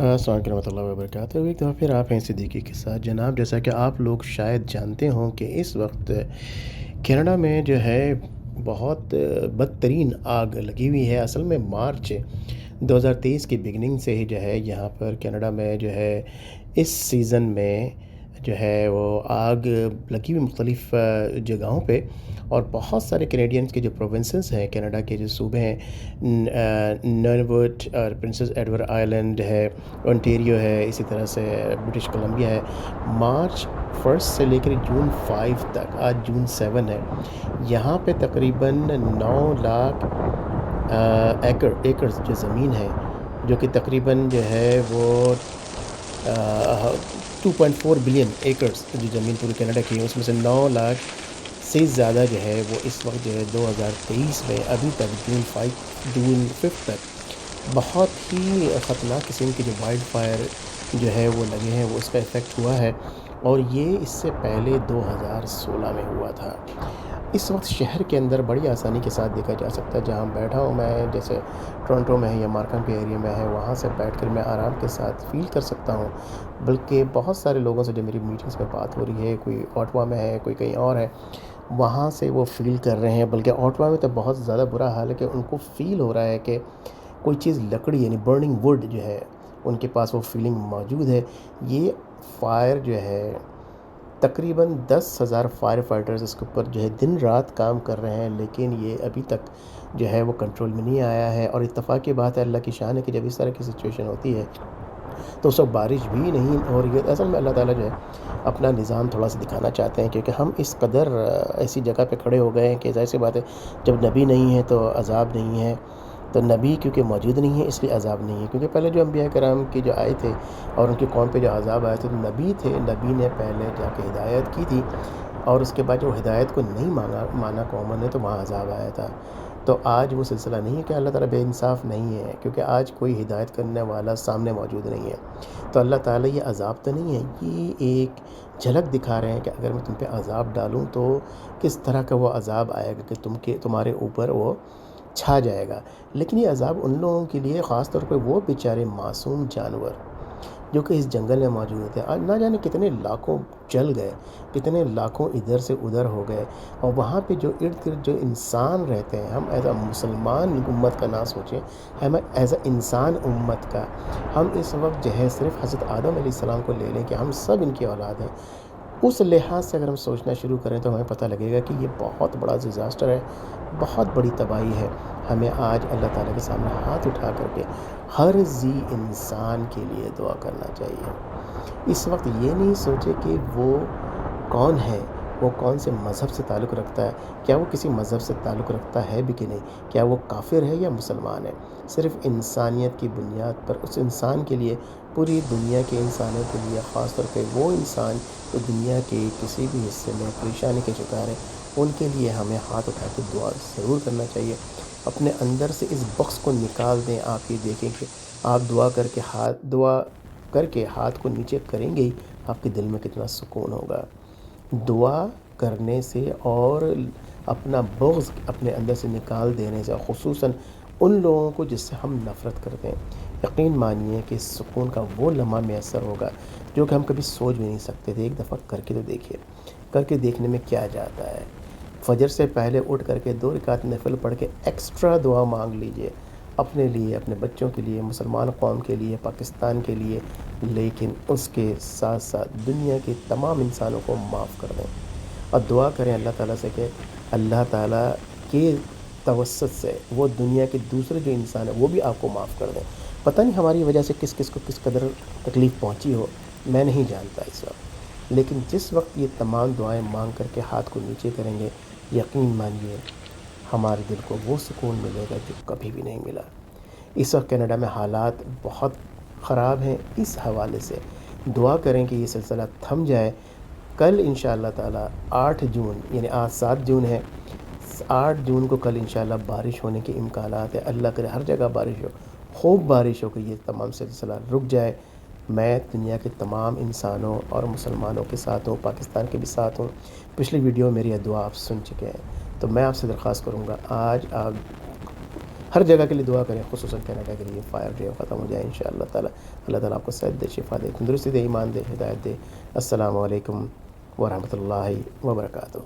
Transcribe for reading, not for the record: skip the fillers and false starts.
السلام علیکم ورحمۃ اللہ وبرکاتہ۔ ایک دفعہ پھر آپ ہیں صدیقی کے ساتھ جناب، جیسا کہ آپ لوگ شاید جانتے ہوں کہ اس وقت کینیڈا میں جو ہے بہت بدترین آگ لگی ہوئی ہے۔ اصل میں مارچ 2023 کی بگننگ سے ہی جو ہے یہاں پر کینیڈا میں جو ہے اس سیزن میں جو ہے وہ آگ لگی ہوئی مختلف جگہوں پہ، اور بہت سارے کینیڈینس کے جو پروونسز ہیں، کینیڈا کے جو صوبے ہیں، ننوٹ اور پرنسس ایڈورڈ آئلینڈ ہے، اونٹیریو ہے، اسی طرح سے برٹش کولمبیا ہے، مارچ 1 سے لے کر جون 5 تک، آج جون 7 ہے، یہاں پہ تقریباً 9 لاکھ ایکڑ جو زمین ہے، جو کہ تقریباً جو ہے وہ 2.4 بلین ایکڑز جو زمین پوری کینیڈا کی ہے، اس میں سے 9 لاکھ سے زیادہ جو ہے وہ اس وقت جو ہے 2023 میں ابھی تک جون 5 تک بہت ہی خطرناک قسم کے جو وائلڈ فائر جو ہے وہ لگے ہیں، وہ اس کا افیکٹ ہوا ہے، اور یہ اس سے پہلے 2016 میں ہوا تھا۔ اس وقت شہر کے اندر بڑی آسانی کے ساتھ دیکھا جا سکتا ہے، جہاں بیٹھا ہوں میں، جیسے ٹورنٹو میں ہے یا مارکھن کے ایریا میں ہے، وہاں سے بیٹھ کر میں آرام کے ساتھ فیل کر سکتا ہوں۔ بلکہ بہت سارے لوگوں سے جو میری میٹنگز میں بات ہو رہی ہے، کوئی اوٹوا میں ہے، کوئی کہیں اور ہے، وہاں سے وہ فیل کر رہے ہیں۔ بلکہ اوٹوا میں تو بہت زیادہ برا حال ہے کہ ان کو فیل ہو رہا ہے کہ کوئی چیز لکڑی یعنی برننگ ووڈ جو ہے ان کے پاس وہ فیلنگ موجود ہے۔ یہ فائر جو ہے تقریباً 10,000 فائر فائٹرز اس کے اوپر جو ہے دن رات کام کر رہے ہیں، لیکن یہ ابھی تک جو ہے وہ کنٹرول میں نہیں آیا ہے۔ اور اتفاق کی بات ہے، اللہ کی شان ہے کہ جب اس طرح کی سچویشن ہوتی ہے تو اس وقت بارش بھی نہیں ہو رہی ہے۔ اصل میں اللہ تعالیٰ جو ہے اپنا نظام تھوڑا سا دکھانا چاہتے ہیں، کیونکہ ہم اس قدر ایسی جگہ پہ کھڑے ہو گئے ہیں کہ ظاہر سی بات ہے، جب نبی نہیں ہے تو عذاب نہیں ہے، تو نبی کیونکہ موجود نہیں ہے اس لیے عذاب نہیں ہے۔ کیونکہ پہلے جو انبیاء کرام کی جو آئے تھے اور ان کی قوم پہ جو عذاب آئے تھے، تو نبی تھے، نبی نے پہلے جا کے ہدایت کی تھی، اور اس کے بعد جو ہدایت کو نہیں مانا قوموں نے، تو وہاں عذاب آیا تھا۔ تو آج وہ سلسلہ نہیں ہے کہ اللہ تعالیٰ بے انصاف نہیں ہے، کیونکہ آج کوئی ہدایت کرنے والا سامنے موجود نہیں ہے۔ تو اللہ تعالیٰ یہ عذاب تو نہیں ہے، یہ ایک جھلک دکھا رہے ہیں کہ اگر میں تم پہ عذاب ڈالوں تو کس طرح کا وہ عذاب آئے گا کہ تمہارے اوپر وہ چھا جائے گا۔ لیکن یہ عذاب ان لوگوں کے لیے، خاص طور پہ وہ بیچارے معصوم جانور جو کہ اس جنگل میں موجود تھے، آج نہ جانے کتنے لاکھوں جل گئے، کتنے لاکھوں ادھر سے ادھر ہو گئے، اور وہاں پہ جو ارد گرد جو انسان رہتے ہیں، ہم ایز اے مسلمان امت کا نہ سوچیں، ہم ایز اے انسان امت کا، ہم اس وقت جو ہے صرف حضرت آدم علیہ السلام کو لے لیں کہ ہم سب ان کی اولاد ہیں، اس لحاظ سے اگر ہم سوچنا شروع کریں تو ہمیں پتہ لگے گا کہ یہ بہت بڑا ڈیزاسٹر ہے، بہت بڑی تباہی ہے۔ ہمیں آج اللہ تعالیٰ کے سامنے ہاتھ اٹھا کر کے ہر ذی انسان کے لیے دعا کرنا چاہیے۔ اس وقت یہ نہیں سوچے کہ وہ کون ہے، وہ کون سے مذہب سے تعلق رکھتا ہے، کیا وہ کسی مذہب سے تعلق رکھتا ہے بھی کہ نہیں، کیا وہ کافر ہے یا مسلمان ہے۔ صرف انسانیت کی بنیاد پر اس انسان کے لیے، پوری دنیا کے انسانوں کے لیے، خاص طور پہ وہ انسان جو دنیا کے کسی بھی حصے میں پریشانی کے شکار ہیں، ان کے لیے ہمیں ہاتھ اٹھا کے دعا ضرور کرنا چاہیے۔ اپنے اندر سے اس بخش کو نکال دیں۔ آپ یہ دیکھیں کہ آپ دعا کر کے ہاتھ کو نیچے کریں گے ہی، آپ کے دل میں کتنا سکون ہوگا۔ دعا کرنے سے اور اپنا بغض اپنے اندر سے نکال دینے سے، خصوصاً ان لوگوں کو جس سے ہم نفرت کرتے ہیں، یقین مانیے کہ سکون کا وہ لمحہ میسر ہوگا جو کہ ہم کبھی سوچ بھی نہیں سکتے تھے۔ ایک دفعہ کر کے تو دیکھیے، کر کے دیکھنے میں کیا جاتا ہے۔ فجر سے پہلے اٹھ کر کے 2 رکعت نفل پڑھ کے ایکسٹرا دعا مانگ لیجئے، اپنے لیے، اپنے بچوں کے لیے، مسلمان قوم کے لیے، پاکستان کے لیے، لیکن اس کے ساتھ ساتھ دنیا کے تمام انسانوں کو معاف کر دیں، اور دعا کریں اللہ تعالیٰ سے کہ اللہ تعالیٰ کے توسط سے وہ دنیا کے دوسرے جو انسان ہیں وہ بھی آپ کو معاف کر دیں۔ پتہ نہیں ہماری وجہ سے کس کس کو کس قدر تکلیف پہنچی ہو، میں نہیں جانتا اس وقت، لیکن جس وقت یہ تمام دعائیں مانگ کر کے ہاتھ کو نیچے کریں گے، یقین مانیے ہمارے دل کو وہ سکون ملے گا جو کبھی بھی نہیں ملا۔ اس وقت کینیڈا میں حالات بہت خراب ہیں، اس حوالے سے دعا کریں کہ یہ سلسلہ تھم جائے۔ کل انشاءاللہ تعالیٰ 8 جون، یعنی آج 7 جون ہے، 8 جون کو کل انشاءاللہ بارش ہونے کے امکانات ہے۔ اللہ کرے ہر جگہ بارش ہو، خوب بارش ہو کہ یہ تمام سلسلہ رک جائے۔ میں دنیا کے تمام انسانوں اور مسلمانوں کے ساتھ ہوں، پاکستان کے بھی ساتھ ہوں۔ پچھلی ویڈیو میری دعا آپ سن چکے ہیں، تو میں آپ سے درخواست کروں گا، آج آپ ہر جگہ کے لیے دعا کریں، خصوصاً کینیڈا کے لیے فائر جو ہے ختم ہو جائے انشاءاللہ تعالی. اللہ تعالیٰ آپ کو صحت دے، شفا دے، تندرستی دے، ایمان دے، ہدایت دے. السلام علیکم ورحمۃ اللہ وبرکاتہ.